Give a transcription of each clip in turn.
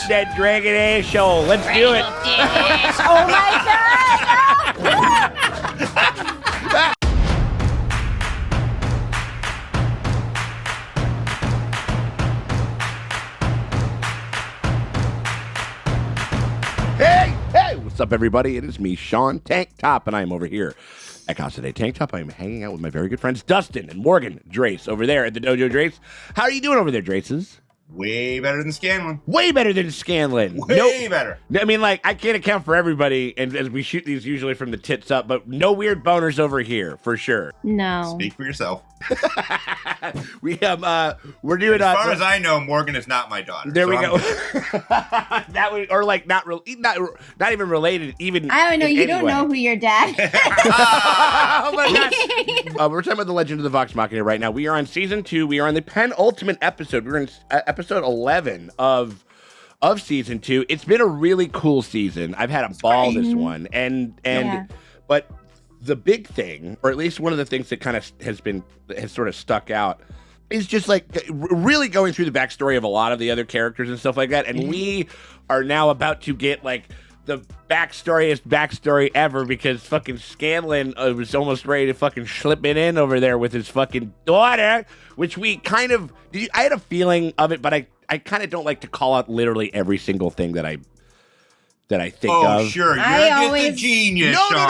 that Dragon A show. Let's do it. Oh my God! Hey, what's up, everybody? It is me, Sean Tank Top, and I'm over here at Casa de Tank Top. I'm hanging out with my very good friends, Dustin and Morgan Drace, over there at the Dojo Drace. How are you doing over there, Draces? Way better than Scanlon. Way better than Scanlon. Way better. I mean, like, I can't account for everybody, and as we shoot these usually from the tits up, but no weird boners over here, for sure. No. Speak for yourself. We're doing. As far as I know, Morgan is not my daughter. There so we I'm go. good. That was, or like not even related. Even I don't know. in You any don't way. know who your dad is. Oh my gosh. We're talking about the Legend of the Vox Machina right now. We are on season 2. We are on the penultimate episode. We're in episode 11 of season 2. It's been a really cool season. I've had a ball this one, and Yeah. but the big thing, or at least one of the things that kind of has sort of stuck out, is just like really going through the backstory of a lot of the other characters and stuff like that. And we are now about to get like the backstory ever, because fucking Scanlon was almost ready to fucking slip it in over there with his fucking daughter, which we kind of, I had a feeling of it, but I kind of don't like to call out literally every single thing that I think of. Oh, sure. You're just a genius, No. Sean.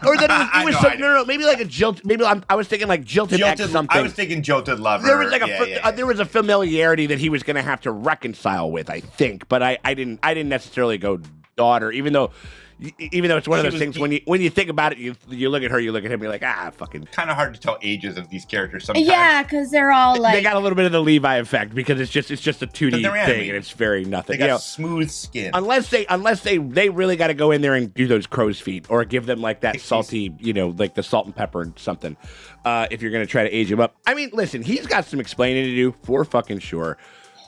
Or that it was something. No. Maybe like a jilt. Maybe I was thinking like jilted X something. I was thinking jilted lover. There was like there was a familiarity that he was going to have to reconcile with, I think, but I didn't necessarily go daughter, even though it's one of those things when you think about it, you look at her, you look at him, you're like, fucking. Kind of hard to tell ages of these characters sometimes. Yeah, because they're all like. They got a little bit of the Levi effect because it's just a 2D thing and it's very nothing. They got smooth skin. Unless they really got to go in there and do those crow's feet or give them like that salty, like the salt and pepper and something. If you're gonna try to age him up, I mean, listen, he's got some explaining to do for fucking sure.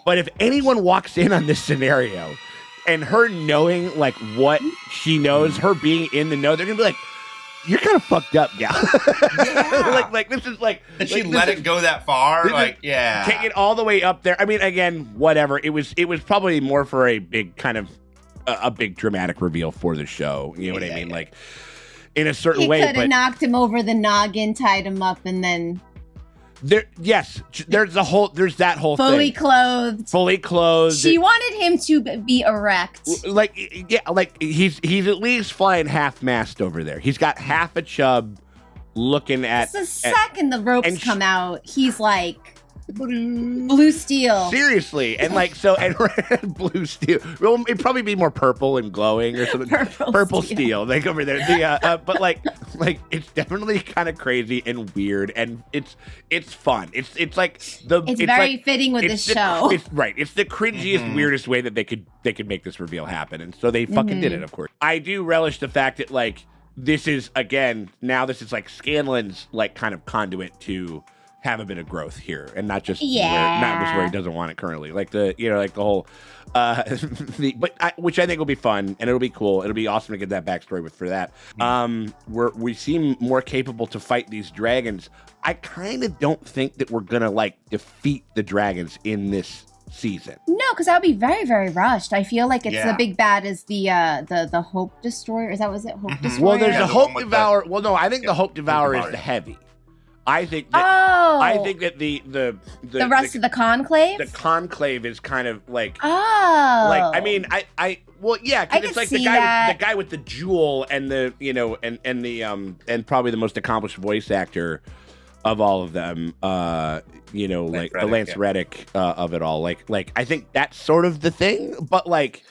But if anyone walks in on this scenario and her knowing like what she knows, her being in the know, they're gonna be like, "You're kind of fucked up, gal." Yeah. like this is like. Did she let it go that far? Like, yeah. Take it all the way up there. I mean, again, whatever. It was probably more for a big kind of a big dramatic reveal for the show. You know what I mean? Like in a certain way. He could have knocked him over the noggin, tied him up, and then. There's that whole fully thing. Fully clothed. She wanted him to be erect. Like he's at least flying half mast over there. He's got half a chub looking at. The second the ropes come out, he's like blue steel. Seriously, and like so, and blue steel. Well, it'd probably be more purple and glowing or something. Purple steel, like over there. But like it's definitely kind of crazy and weird, and it's fun. It's very fitting with this show. It's right. It's the cringiest, weirdest way that they could make this reveal happen, and so they fucking did it. Of course, I do relish the fact that like this is like Scanlon's like kind of conduit to have a bit of growth here, and not just where he doesn't want it currently. Like the whole, which I think will be fun and it'll be cool. It'll be awesome to get that backstory for that. We seem more capable to fight these dragons. I kind of don't think that we're gonna like defeat the dragons in this season. No, because that would be very, very rushed. I feel like the big bad is the Hope Destroyer. Is that was it? Hope Destroyer. Well, there's a Hope Devourer. Well, no, I think the Hope Devourer is the heavy. I think that the rest of the Conclave? The Conclave is kind of like like I mean because it's like the guy with the jewel and the and probably the most accomplished voice actor of all of them, like the Lance Reddick of it all. Like I think that's sort of the thing, but like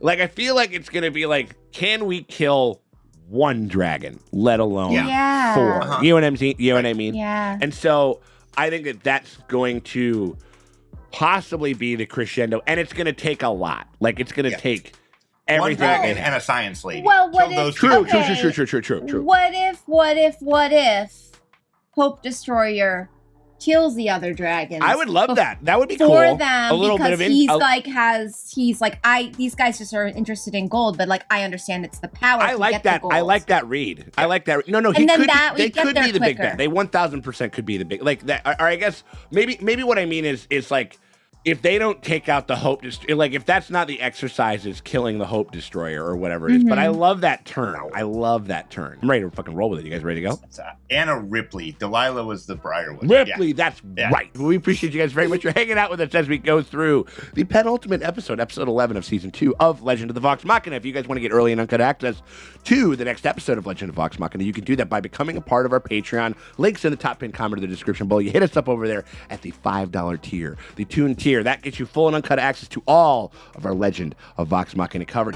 I feel like it's gonna be like, can we kill one dragon, let alone 4? You know what I'm saying? You know what I mean? Yeah. And so I think that that's going to possibly be the crescendo, and it's going to take a lot. Like it's going to take everything. One dragon and a science lady. Well, what if? True. What if Hope Destroyer kills the other dragons? I would love that. That would be cool. For them, a little because bit of he's like, these guys just are interested in gold, but like I understand it's the power. I like that. I like that read. I like that. No, and then they could be the big quicker. bad. They 1000% could be the big like that. Or I guess maybe what I mean is like if they don't take out the Hope Destroyer, like if that's not the exercise is killing the Hope Destroyer or whatever it is. But I love that turn. I love that turn. I'm ready to fucking roll with it. You guys ready to go? Anna Ripley. Delilah was the Briarwood. Ripley, that's right. We appreciate you guys very much for hanging out with us as we go through the penultimate episode, episode 11 of season 2 of Legend of the Vox Machina. If you guys want to get early and uncut access to the next episode of Legend of Vox Machina, you can do that by becoming a part of our Patreon. Links in the top pinned comment of the description below. You hit us up over there at the $5 tier, the Toon tier. That gets you full and uncut access to all of our Legend of Vox Machina covered.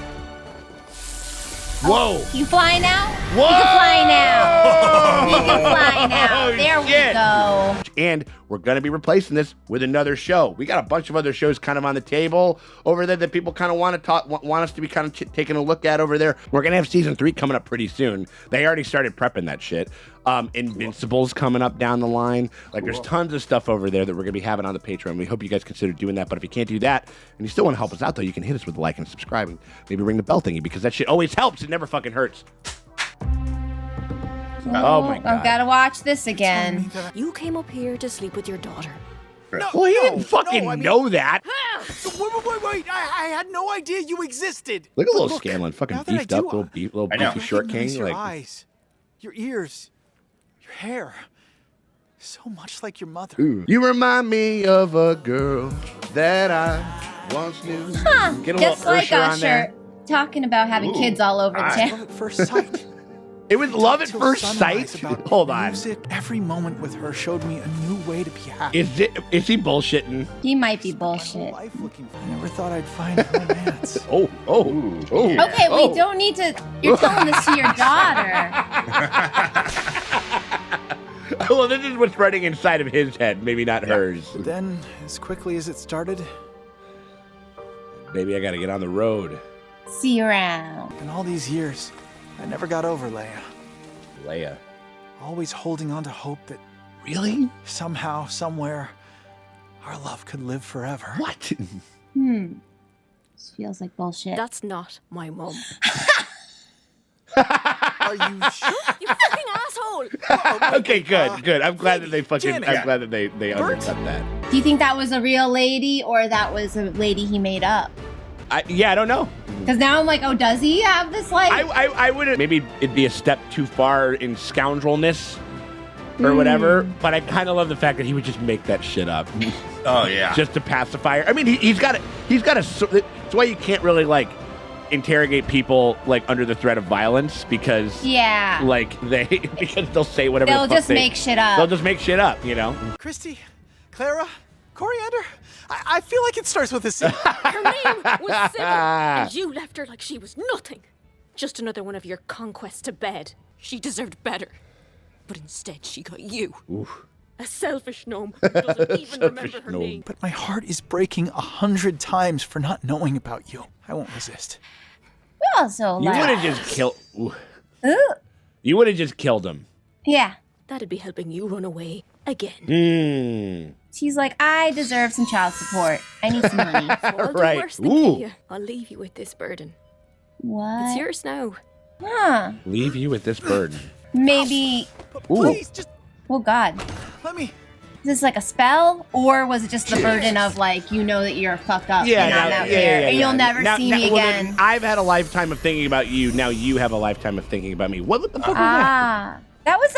Whoa! You fly now? Whoa! You can fly now. You can fly now. There we go. And we're going to be replacing this with another show. We got a bunch of other shows kind of on the table over there that people kind of want us to be kind of taking a look at over there. We're going to have season 3 coming up pretty soon. They already started prepping that shit. Invincible's coming up down the line. Like, there's tons of stuff over there that we're going to be having on the Patreon. We hope you guys consider doing that. But if you can't do that and you still want to help us out, though, you can hit us with a like and subscribe and maybe ring the bell thingy, because that shit always helps. It never fucking hurts. Oh my God. I've got to watch this again. You came up here to sleep with your daughter. Well, he didn't fucking know that. Wait. I had no idea you existed. Look at little Scanlan, fucking now that I beefed do, up, little beefy short king. Recognize your Like, eyes, your ears, your hair. So much like your mother. ooh. You remind me of a girl that I once knew. Huh. Get a Just little like Usher on there. Usher talking about having kids all over the Love town. at first sight. It was love at Till first sunrise sight. about Hold on. music. Every moment with her showed me a new way to be happy. Is he bullshitting? He might be Spent my bullshit. life looking for- I never thought I'd find romance. Oh. Okay, we don't need to. You're telling this to your daughter. Well, this is what's running inside of his head, maybe not hers. But then, as quickly as it started, Baby, I gotta get on the road. See you around. in all these years, I never got over Leia. Leia. Always holding on to hope that Really? somehow, somewhere, our love could live forever. What? This feels like bullshit. That's not my mom. Are you sure? You fucking asshole! Okay, good. I'm glad that they fucking. Janet. I'm glad that they undercut that. Do you think that was a real lady or that was a lady he made up? I don't know. Because now I'm like, oh, does he have this like? I wouldn't. Maybe it'd be a step too far in scoundrelness or whatever. But I kind of love the fact that he would just make that shit up Oh yeah. just to pacify her. I mean, he's got a. That's why you can't really like interrogate people like under the threat of violence, because Yeah. like because they'll say whatever. They'll the fuck just make shit up. They'll just make shit up, you know. Christy, Clara, Coriander? I feel like it starts with a C. Her name was Sybil, and you left her like she was nothing. Just another one of your conquests to bed. She deserved better. But instead, she got you. Oof. A selfish gnome who doesn't even remember her gnome. name. But my heart is breaking 100 times for not knowing about you. I won't resist. We also You like. would have just killed. Ooh. You would have just killed him. Yeah. That'd be helping you run away again. She's like, I deserve some child support. I need some money. So I'll do Right. worse than Ooh. kill you. I'll leave you with this burden. What? It's yours now. Huh. Leave you with this burden. Maybe. But please, just Oh God. let me. Is this like a spell, or was it just the burden of like you know that you're fucked up and I'm out there and you'll never see me well, again? then I've had a lifetime of thinking about you. Now you have a lifetime of thinking about me. What the fuck was that? That was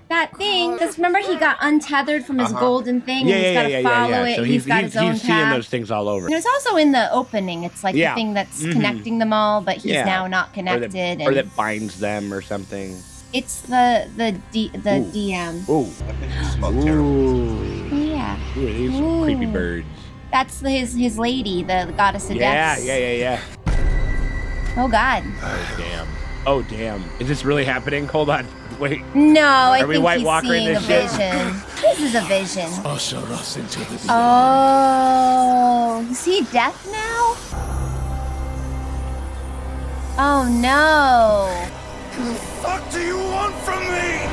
that thing. Because remember he got untethered from his golden thing. and he's got to follow it. So he's got his own he's seeing path. those things all over. And it's also in the opening. It's like Yeah. the thing that's connecting them all, but he's Yeah. now not Or connected. that, or that binds them or something. It's the DM. Ooh. Smell terrible. Ooh. Yeah. Ooh, these Ooh. creepy birds. That's his lady, the goddess of Yeah. death. Oh God. Oh damn. Is this really happening? Hold on. Wait. No, I we think White he's Walkering seeing a this shit? vision. This is a vision. Usher us into the Oh, is he deaf now? Oh no. What the fuck do you want from me?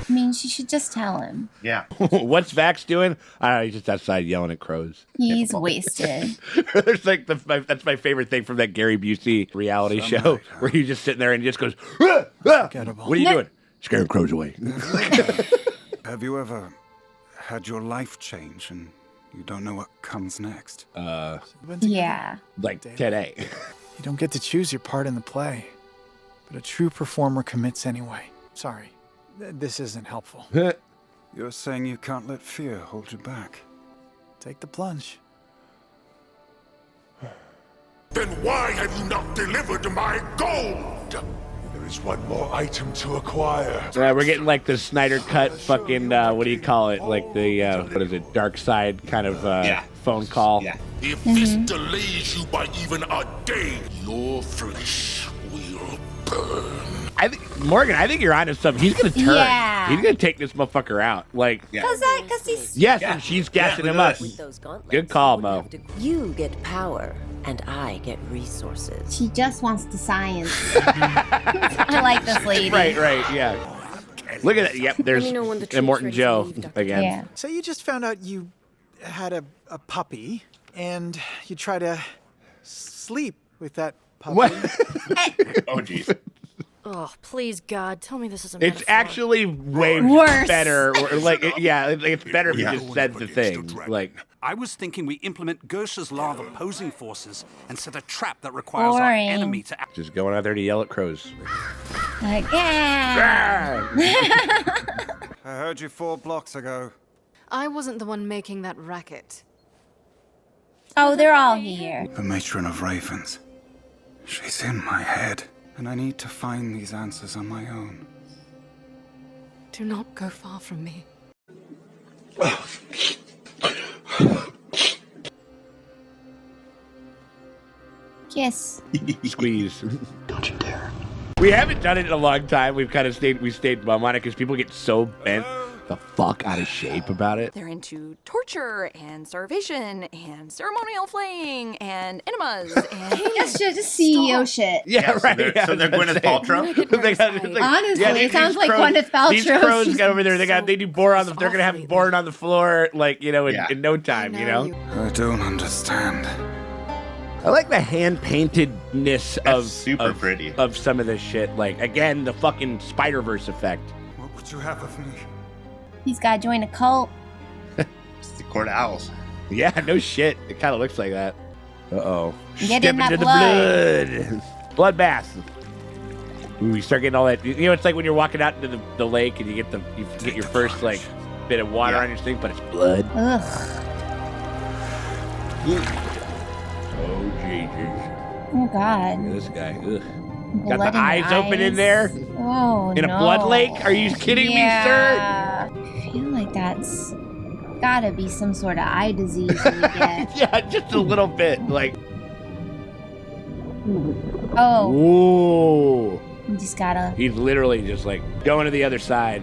I mean, she should just tell him. Yeah. What's Vax doing? I don't know. He's just outside yelling at crows. He's wasted. There's like that's my favorite thing from that Gary Busey reality show where he's just sitting there and he just goes, "Ah, ah." Forgettable. What are you doing? Scaring crows away. Have you ever had your life change and You don't know what comes next. Yeah. Like today. You don't get to choose your part in the play, but a true performer commits anyway. Sorry, this isn't helpful. You're saying you can't let fear hold you back. Take the plunge. Then why have you not delivered my gold? There is one more item to acquire. We're getting like the Snyder cut fucking, what do you call it? Like the, what is it, dark side kind of phone call. Yeah. If this delays you by even a day, your flesh will burn. I think, Morgan, I think you're onto something. He's going to turn. Yeah. He's going to take this motherfucker out. Like, Cause he's yes, and she's gassing him up. Good call, Mo. You get power, and I get resources. she just wants the science. I like this lady. Right, yeah. Look at that. Yep, there's Let me know when the treat's Immortan ready Joe to leave, Dr. again. Yeah. So you just found out you had a puppy, and you try to sleep with that puppy. What? Oh, jeez. Oh, please, God, tell me this isn't. It's actually way Worse. better. Or like, it's better if you just said the thing. Like, I was thinking we implement Gersha's law of opposing forces and set a trap that requires our Boring. enemy to act. just going out there to yell at crows. Like, yeah. I heard you 4 blocks ago. I wasn't the one making that racket. Oh, they're all here. The matron of ravens. She's in my head, and I need to find these answers on my own. Do not go far from me. Kiss. Squeeze. Don't you dare. We haven't done it in a long time. We've kind of stayed bum on it because people get so bent the fuck out of shape about it. They're into torture and starvation and ceremonial flaying and enemas and That's just CEO shit. Yeah, right. So they're Gwyneth Paltrow? Honestly, it sounds like Gwyneth Paltrow. These crows got over there. They do boar on the. They're gonna have boar on the floor, like in no time. I don't understand. I like the hand paintedness of super pretty of some of this shit. Like again, the fucking Spider-Verse effect. What would you have of me? He's got to join a cult. It's the court of owls. Yeah, no shit. It kind of looks like that. Uh-oh. Get in that into the blood. Bloodbath. Ooh, you start getting all that. It's like when you're walking out into the lake and you get your first like bit of water on your thing, but it's blood. Ugh. Oh Jesus. Oh God. Look at this guy. Ugh. Blood Got the eyes open in there. Oh In a blood lake? Are you kidding me, sir? I feel like that's gotta be some sort of eye disease that we get. Yeah, just a little bit. Like. Oh. Ooh. You just gotta. He's literally just like going to the other side.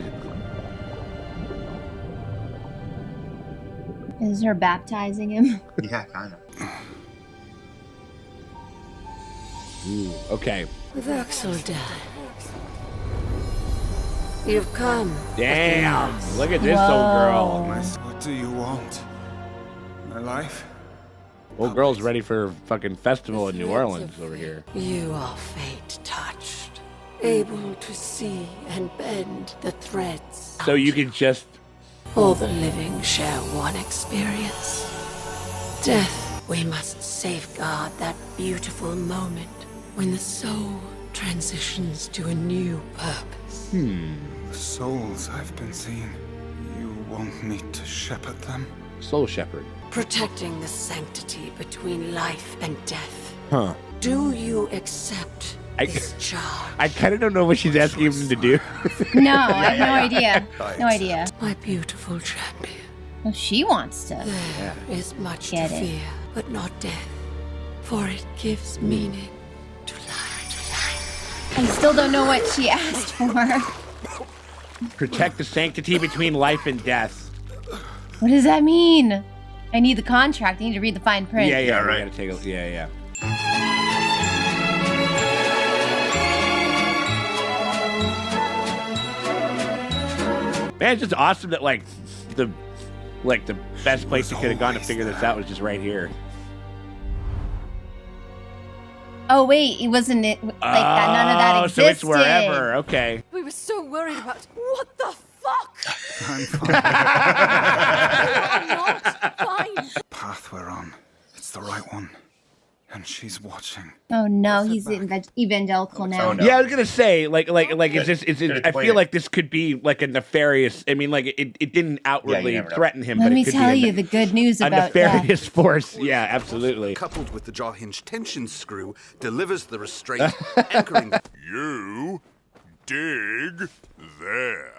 Is her baptizing him? Yeah, kind of. Ooh, okay. Vox Machina. You've come. Damn. Look at this old girl. What do you want? My life? Old girl's ready for a fucking festival in New Orleans over here. You are fate touched, able to see and bend the threads. So you can just. All the living share one experience. Death. We must safeguard that beautiful moment when the soul transitions to a new purpose. The souls I've been seeing. You want me to shepherd them? Soul shepherd. Protecting the sanctity between life and death. Huh. Do you accept this charge? I kind of don't know what she's asking him to do. No, I have no idea. No idea. My beautiful champion. Well, she wants to. There is much Get to it. fear, but not death, for it gives meaning to life. I still don't know what she asked for. Protect the sanctity between life and death. What does that mean? I need the contract. I need to read the fine print. Yeah, right. We gotta take a. Yeah. Man, it's just awesome that the best place you could have gone to figure this out was just right here. Oh wait, it wasn't it like that? None of that existed. So it's wherever. Okay. We were so worried about what the fuck? I'm fine. I'm not fine. Path we're on. It's the right one. And she's watching. Oh no, he's evangelical now. Oh, no. Yeah, I was gonna say, I feel like this could be like a nefarious. I mean, like it didn't outwardly never know. threaten him. Let but me it could tell be you the good news a about nefarious force. Yeah, absolutely. Coupled with the jaw hinge tension screw, delivers the restraint, anchoring. You dig there.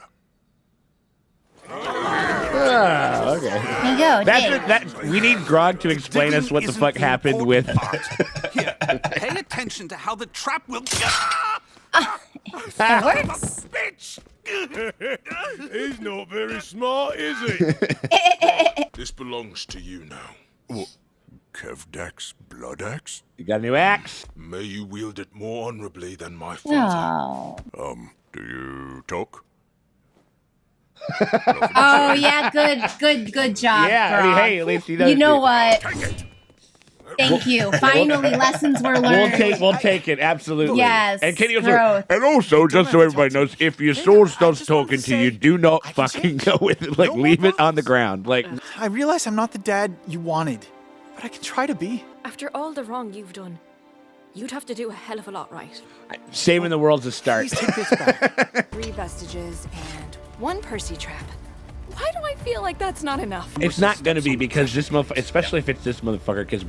Oh, okay. There you go. That's we need Grog to explain us what the fuck happened with. Here, pay attention to how the trap will. It works. Bitch! He's not very smart, is he? This belongs to you now. What? Kevdax Bloodaxe? You got a new axe? May you wield it more honorably than my father. Oh. Do you talk? Oh yeah, good job. Yeah, I mean, Grog. hey, at least he knows. You know what? Thank you. Finally, lessons were learned. We'll take it, absolutely. Yes, And can you growth. and also, just so everybody knows, if your soul starts talking to you, do not fucking go with it. Like, leave it on the ground. Like, I realize I'm not the dad you wanted, but I can try to be. After all the wrong you've done, you'd have to do a hell of a lot right. saving the world's a start. Please take this back. 3 vestiges and 1 Percy trap. Why do I feel like that's not enough? It's not gonna be because this motherfucker, especially if it's this motherfucker, because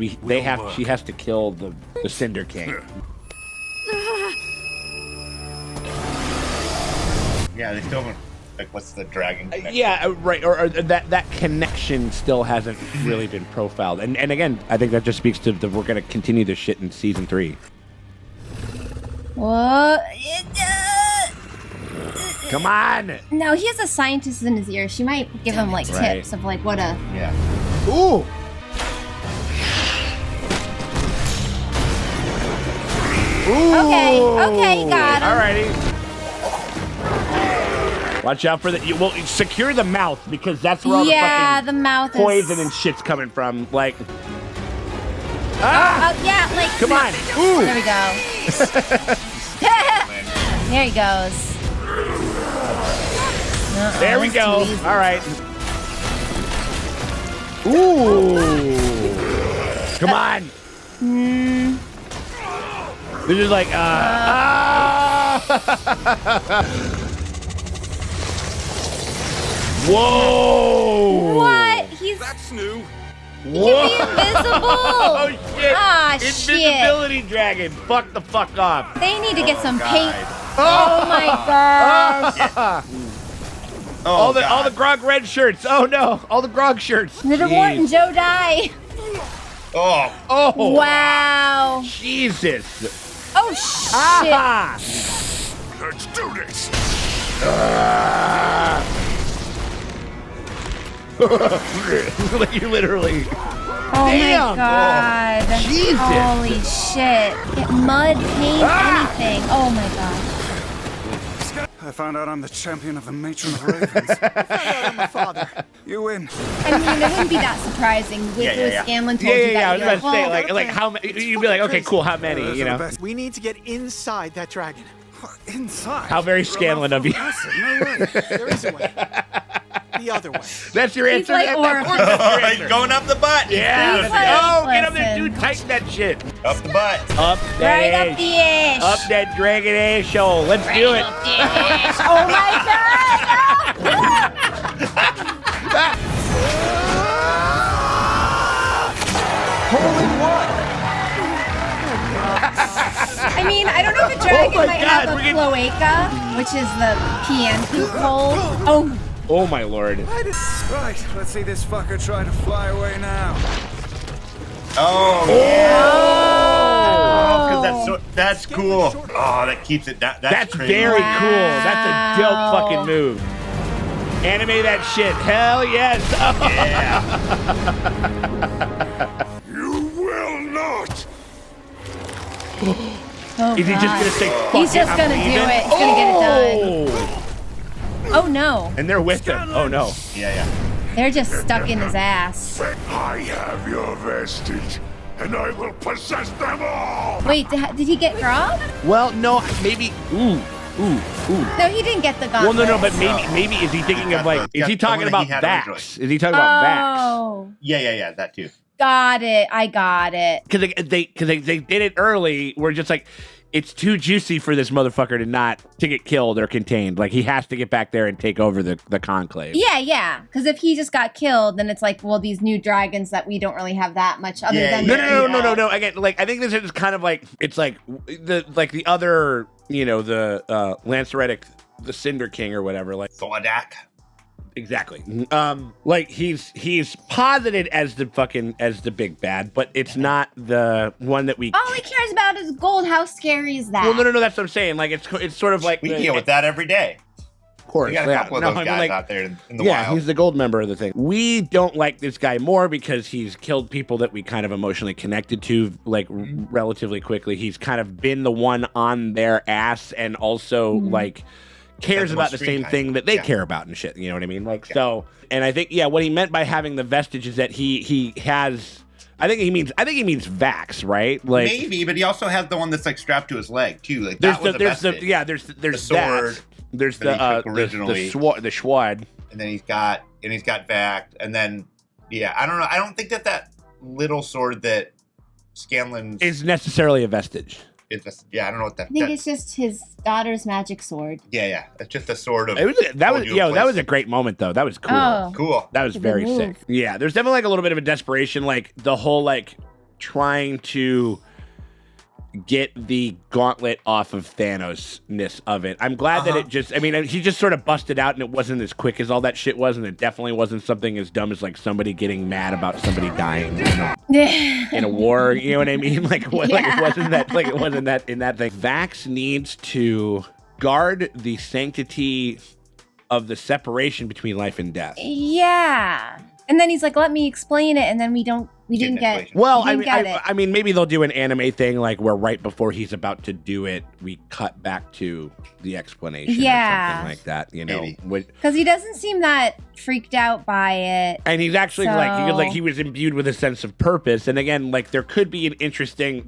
she has to kill the Cinder King. Yeah, they still haven't. Like, what's the dragon connection? Yeah, right. Or that connection still hasn't really been profiled. And again, I think that just speaks to we're gonna continue this shit in season 3. What? Come on! No, he has a scientist in his ear. She might give him like tips of like what a. Yeah. Ooh! Okay, got him. Alrighty. Watch out for the. Well, secure the mouth because that's where all the fucking the mouth poison is... and shit's coming from. Like. yeah, like. Come on! Ooh! There we go. There he goes. There we go. All right. Ooh. Come on. This is like, Whoa. What? He's. That's new. He can be invisible. Oh shit. Ah, shit. Invisibility dragon. Fuck the fuck off. They need to get some paint. Oh my god. All the Grog red shirts. Oh no. All the Grog shirts. Did Wart and Joe die? Oh. Wow. Jesus. Oh shit. Ah. Let's do this. Like you literally. Oh Damn. my god. Jesus. Holy shit. Get mud, paint, anything. Oh my god. I found out I'm the champion of the matron of ravens. I found out I'm a father. You win. I mean, it wouldn't be that surprising. With Scanlan told you that. I was you're about to say, well, like how many? You'd be like, okay, cool, how many? You know? We need to get inside that dragon. Inside? How very Scanlan of you. No way. There is a way. The other way. That's your answer. like That's He's going up the butt. Yeah. He's like, Get up there, listen. dude. Tighten that shit. Up the butt. Up that Right ass. up the ass. Up that dragon ass show. Let's do it. Up the ass. Oh my god. Holy what? I mean, I don't know if a dragon my might God, have a we're getting- cloaca, which is the PN poop hole. Oh. Oh my lord. Right, let's see this fucker try to fly away now. Oh, yeah. Oh, because that's cool. Oh, that keeps it down. That's crazy. very cool. That's a dope fucking move. Animate that shit. Hell yes. Yeah. You will not. Oh, Is he just gonna say fuck He's it, just I'm gonna do leaving? it. He's gonna get it done. Oh no. And they're with him. Oh no. Yeah. They're just stuck in his ass. I have your vestige, and I will possess them all. Wait, did he get Grog? Well, no, maybe. Ooh. No, he didn't get the gauntlet. Well, no, but maybe is he thinking of like? Is he talking about Vax? Is he talking about Vax? Oh. Yeah, that too. Got it. I got it. Because they did it early. We're just like, it's too juicy for this motherfucker to get killed or contained. Like, he has to get back there and take over the conclave. Yeah. Because if he just got killed, then it's like, well, these new dragons that we don't really have that much other than. No. Again, like, I think this is kind of like, it's like the other, the Lanceretic, the Cinder King or whatever, like Thordak. Exactly. Like he's posited as the big bad, but it's not the one that we. All he cares about is gold. How scary is that? Well, no. That's what I'm saying. Like it's sort of like we deal with that every day. Of course, we got a couple of those guys out there in the wild. Yeah, he's the gold member of the thing. We don't like this guy more because he's killed people that we kind of emotionally connected to, like relatively quickly. He's kind of been the one on their ass, and also like. Cares about the same thing that they care about and shit. You know what I mean? Like so, and I think what he meant by having the vestige is that he has. I think he means Vax, right? Like maybe, but he also has the one that's like strapped to his leg too. Like there's there's the sword. There's the Schwad, and then he's got Vax, and then I don't know. I don't think that little sword that Scanlan is necessarily a vestige. I don't know what that. I think it's just his daughter's magic sword. Yeah. It's just a sword of. That was a great moment though. That was cool. Oh, cool. That was very sick. Yeah, there's definitely like a little bit of a desperation, like the whole like trying to get the gauntlet off of Thanos-ness of it. I'm glad that it just. I mean, he just sort of busted out, and it wasn't as quick as all that shit was, and it definitely wasn't something as dumb as like somebody getting mad about somebody dying. In a war, you know what I mean? Like it wasn't that in that thing. Vax needs to guard the sanctity of the separation between life and death. Yeah. And then he's like, let me explain it, and then we didn't get. Well, I mean, maybe they'll do an anime thing like where right before he's about to do it, we cut back to the explanation, or something like that. Because he doesn't seem that freaked out by it, and he's actually like he was imbued with a sense of purpose. And again, like there could be an interesting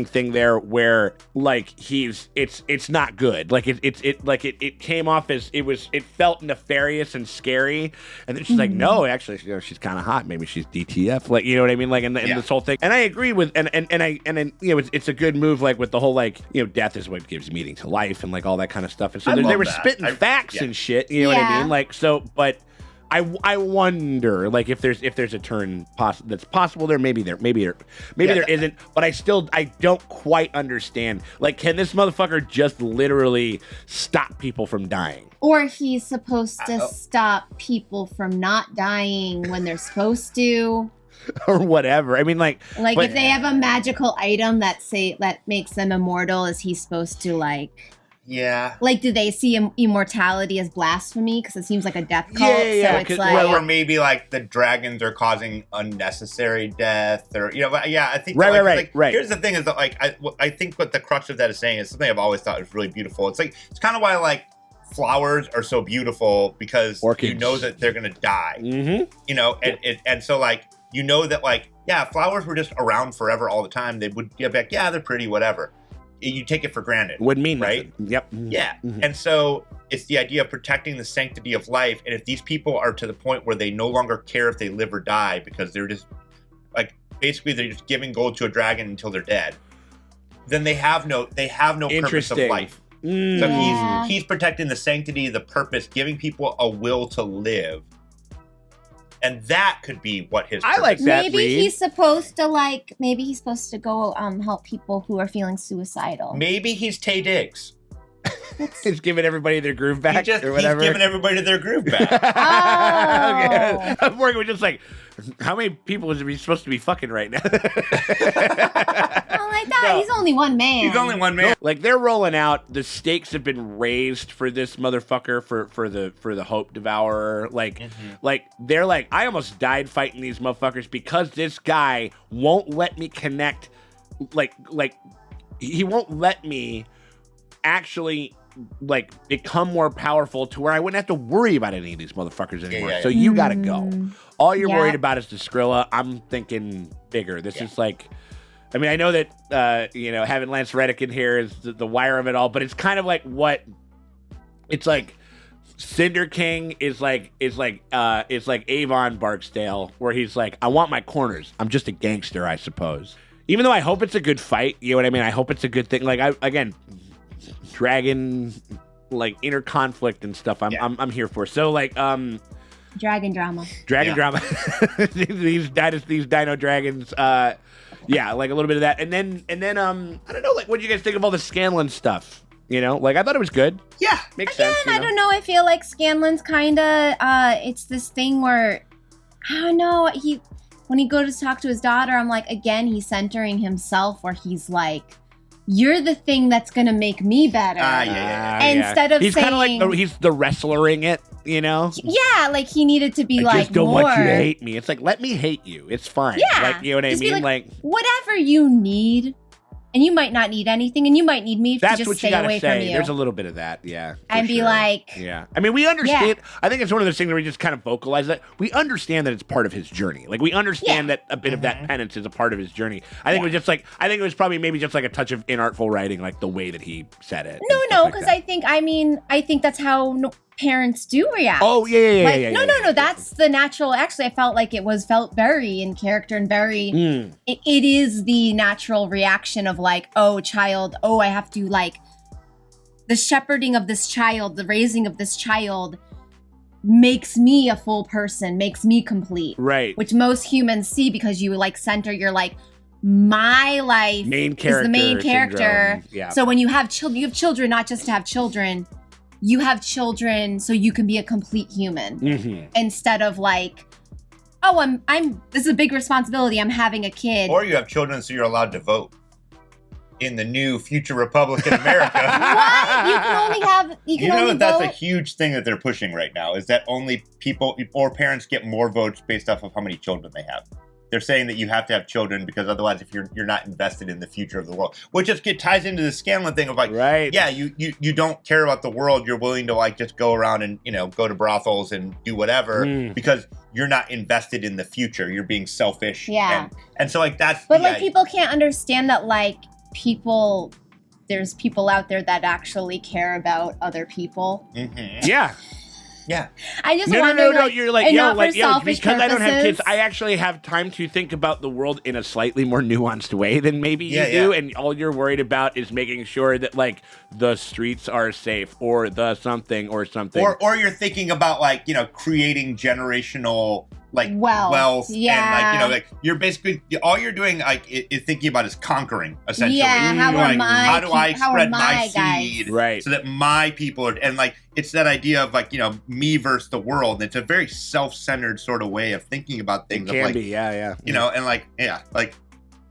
thing there where like it's not good. Like it came off as it felt nefarious and scary, and then she's like, no, actually, she's kind of hot. Maybe she's DTF. Like, you know what I mean? Like, and this whole thing. And I agree with, and it's a good move, like, with the whole, like, death is what gives meaning to life and, like, all that kind of stuff. And so they were spitting facts and shit, you know what I mean? Like, so, but I wonder, like, if there's a turn that's possible there, maybe there isn't, but I don't quite understand. Like, can this motherfucker just literally stop people from dying? Or he's supposed to stop people from not dying when they're supposed to. Or whatever. I mean, like if they have a magical item that makes them immortal, is he supposed to like? Yeah. Like, do they see immortality as blasphemy? Because it seems like a death cult. Yeah. So it's like, or maybe like the dragons are causing unnecessary death, or I think right. Here's the thing: is that like I think what the crux of that is saying is something I've always thought was really beautiful. It's like it's kind of why like flowers are so beautiful, because orchids. You know that they're gonna die. Mm-hmm. And so like that like flowers were just around forever all the time. They would get back. Yeah, they're pretty, whatever. You take it for granted. Wouldn't mean right? Nothing. Yep. Yeah. Mm-hmm. And so it's the idea of protecting the sanctity of life. And if these people are to the point where they no longer care if they live or die, because they're just like basically they're just giving gold to a dragon until they're dead, then they have no purpose of life. So he's protecting the sanctity, the purpose, giving people a will to live. And that could be what his purpose. I like that. Maybe he's supposed to go help people who are feeling suicidal. Maybe he's Tay Diggs. He's giving everybody their groove back or whatever. He's giving everybody their groove back. Okay. I'm working with just like, how many people is he supposed to be fucking right now? Like that. No. He's only one man. He's only one man. Like they're rolling out. The stakes have been raised for this motherfucker for the Hope Devourer. Like they're like, I almost died fighting these motherfuckers because this guy won't let me connect. Like he won't let me actually like become more powerful to where I wouldn't have to worry about any of these motherfuckers anymore. So you gotta go. All you're worried about is the Skrilla. I'm thinking bigger. This is like I mean, I know that having Lance Reddick in here is the wire of it all, but it's kind of like it's like Cinder King is like Avon Barksdale, where he's like, I want my corners. I'm just a gangster, I suppose. Even though I hope it's a good fight, you know what I mean? I hope it's a good thing. Like dragon, like inner conflict and stuff. I'm here for. So like dragon drama. these dino dragons. Like a little bit of that, and then I don't know. Like, what do you guys think of all the Scanlan stuff? Like I thought it was good. Yeah, makes sense. I don't know. I feel like Scanlan's kind of it's this thing where I don't know. When he goes to talk to his daughter, I'm like, again, he's centering himself, where he's like, you're the thing that's gonna make me better. Instead of he's kind of saying, like he's the wrestler-ing it, Yeah, like he needed to be I like just don't more. want you to hate me. It's like, let me hate you. It's fine. Yeah, like you know what I just be mean. like whatever you need. And you might not need anything, and you might need me to that's just what stay you gotta away say. from you. There's a little bit of that, yeah. And be like, yeah. I mean, we understand. I think it's one of those things where we just kind of vocalize that. We understand that it's part of his journey. Like we understand that a bit of that penance is a part of his journey. I think it was just like it was probably maybe just like a touch of inartful writing, like the way that he said it. No, because I think that's how parents do react. Oh yeah. No. That's the natural. Actually, I felt like it felt very in character and very. It is the natural reaction of like, oh, child. Oh, I have to like the shepherding of this child, the raising of this child makes me a full person, makes me complete. Right. Which most humans see because you like center. You're like, my life is the main character. Yeah. So when you have children, not just to have children. You have children so you can be a complete human instead of like, oh, this is a big responsibility. I'm having a kid. Or you have children so you're allowed to vote in the new future Republican America. What? You can only have, you know that that's a huge thing that they're pushing right now is that only people or parents get more votes based off of how many children they have. They're saying that you have to have children because otherwise, if you're not invested in the future of the world, which just ties into the Scanlan thing of like, yeah, you don't care about the world. You're willing to like just go around and go to brothels and do whatever because you're not invested in the future. You're being selfish. Yeah, and so like that's. But like people can't understand that like there's people out there that actually care about other people. Yeah. Yeah. I just no. You're like, because I don't have kids, purposes. I actually have time to think about the world in a slightly more nuanced way than maybe you do. And all you're worried about is making sure that like the streets are safe or the something or something. Or you're thinking about like, creating generational like wealth and like you're basically all you're doing like is thinking about is conquering essentially. Yeah, how do I spread my seed right so that my people are and like it's that idea of like me versus the world. And it's a very self-centered sort of way of thinking about things. It can like, be, and like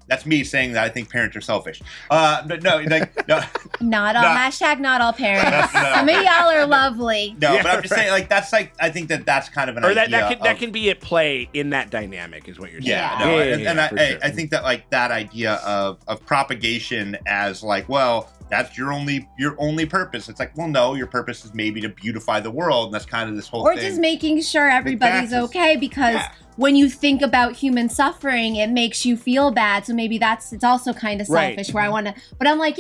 that's me saying that I think parents are selfish. But no, like no. Not all hashtag not all parents. Some of y'all are lovely. No, but I'm just saying like that's like I think that's kind of an idea. That can be at play in that dynamic is what you're saying. I think that like that idea of propagation as like, well, that's your only purpose. It's like, well, no, your purpose is maybe to beautify the world, and that's kind of this whole thing. Or just making sure everybody's okay because when you think about human suffering, it makes you feel bad. So maybe it's also kind of selfish where I want to, but I'm like,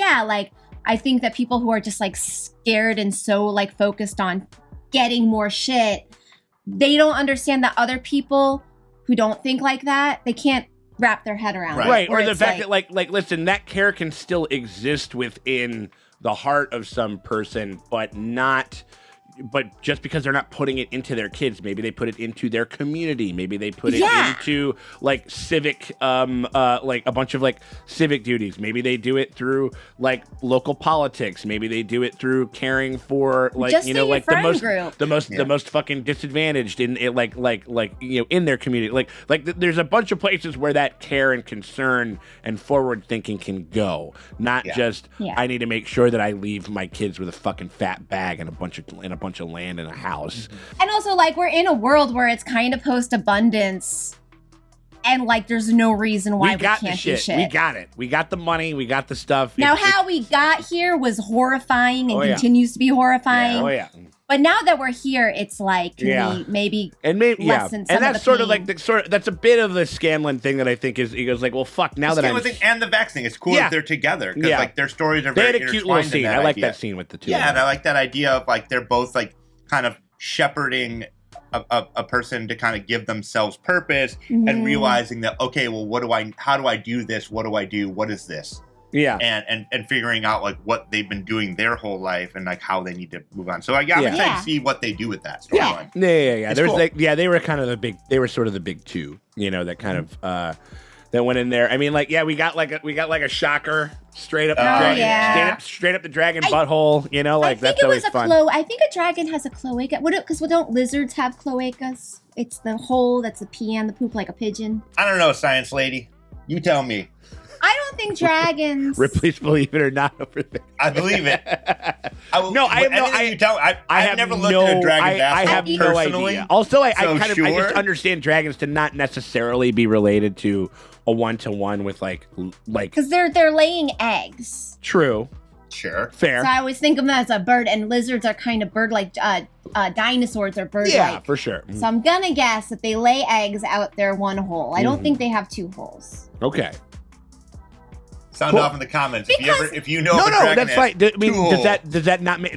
I think that people who are just like scared and so like focused on getting more shit, they don't understand that other people who don't think like that, they can't wrap their head around it. Right, or the fact that like listen, that care can still exist within the heart of some person, but just because they're not putting it into their kids, maybe they put it into their community. Maybe they put it into like civic, like a bunch of like civic duties. Maybe they do it through like local politics. Maybe they do it through caring for like just like the most fucking disadvantaged in it, like in their community. Like there's a bunch of places where that care and concern and forward thinking can go. Not just I need to make sure that I leave my kids with a fucking fat bag and a bunch of land and a house. And also like we're in a world where it's kind of post-abundance and like there's no reason why we can't do shit. We got it. We got the money. We got the stuff. Now how we got here was horrifying and continues to be horrifying. But now that we're here, it's like, can we maybe lessen some that's of the sort of pain? like that's a bit of the Scanlan thing that I think is, he goes like, well, fuck, now that I'm... thing and the Vex thing, it's cool that they're together, because like their stories are they very had a cute little intertwined in scene. that I like idea. that scene with the two. Yeah, and I like that idea of like they're both like kind of shepherding a person to kind of give themselves purpose and realizing that, okay, well, how do I do this? What do I do? What is this? Yeah. And figuring out like what they've been doing their whole life and like how they need to move on. So I'm excited to see what they do with that storyline. Yeah. There's cool. they were kind of they were sort of the big two, that kind of that went in there. I mean, like, we got like a shocker straight up, straight up the dragon butthole. That's always fun. I think a dragon has a cloaca. Because don't lizards have cloacas? It's the hole that's the pee and the poop like a pigeon. I don't know, science lady. You tell me. I don't think dragons. Ripley's believe it or not over there. I believe it. I've never looked no, at a dragon's ass I have personally. no idea. Also, I just sure. understand dragons to not necessarily be related to a one-to-one with like because they're laying eggs. True. Sure. Fair. So I always think of them as a bird, and lizards are kind of bird-like. Dinosaurs are bird-like. Yeah, for sure. So I'm gonna guess that they lay eggs out their one hole. I don't think they have two holes. Okay. Sound off in the comments if you know. No, that's fine. I mean,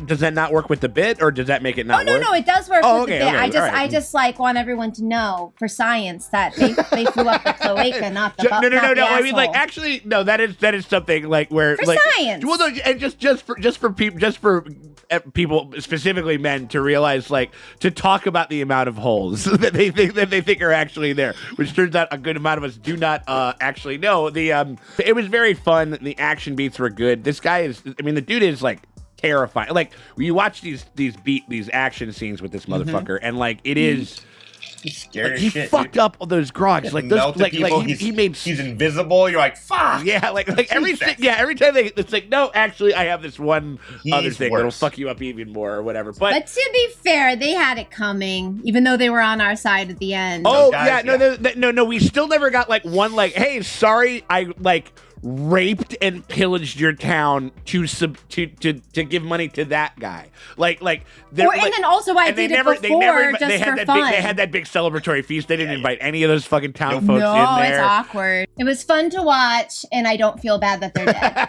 does that not work with the bit, or does that make it not work? No, it does work with the bit. Okay, I just like want everyone to know for science that they flew up the cloaca, not the No. asshole. I mean, like, actually, no. That is something like where for like science. Well, no, and just for people, specifically men, to realize, like, to talk about the amount of holes that they think are actually there, which turns out a good amount of us do not actually know. It was very fun. The action beats were good. This guy is, I mean, the dude is like terrifying. Like, you watch these action scenes with this motherfucker, and like it is. He's scary as he shit, fucked dude. up those grogs. Like those, like he's invisible. You're like, fuck. Yeah, like everything. Yeah, every time it's like, no, actually, I have this one other thing that'll fuck you up even more or whatever. But to be fair, they had it coming, even though they were on our side at the end. Oh no, we still never got like one like, hey, sorry, I like raped and pillaged your town to give money to that guy. And then also I did it before just for fun. They had that big celebratory feast. They didn't invite any of those fucking town folks in there. No, it's awkward. It was fun to watch, and I don't feel bad that they're dead.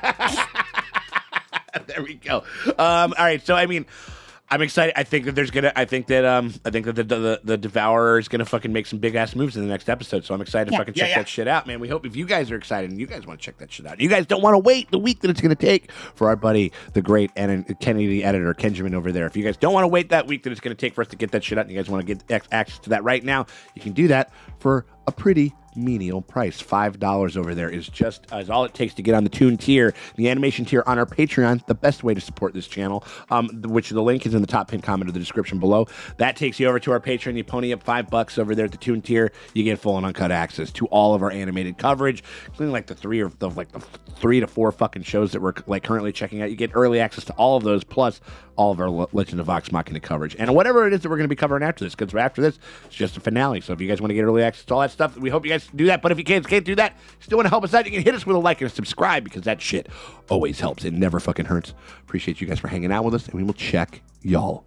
There we go. All right, so I mean, I'm excited. I think that the Devourer is gonna fucking make some big ass moves in the next episode. So I'm excited to fucking check that shit out, man. We hope if you guys are excited and you guys want to check that shit out, you guys don't want to wait the week that it's gonna take for our buddy, the great Kenny, the editor, Kenjamin over there. If you guys don't want to wait that week that it's gonna take for us to get that shit out, and you guys want to get access to that right now, you can do that for a pretty menial price. $5 over there is all it takes to get on the Toon tier, the animation tier on our Patreon, the best way to support this channel, which the link is in the top pinned comment of the description below. That takes you over to our Patreon. You pony up $5 over there at the Toon tier, you get full and uncut access to all of our animated coverage, including like the 3 to 4 fucking shows that we're like currently checking out. You get early access to all of those, plus all of our Legend of Vox Machina coverage, and whatever it is that we're going to be covering after this, because after this, it's just a finale. So if you guys want to get early access to all that stuff, we hope you guys do that. But if you can't do that, still want to help us out, you can hit us with a like and a subscribe, because that shit always helps. It never fucking hurts. Appreciate you guys for hanging out with us, and we will check y'all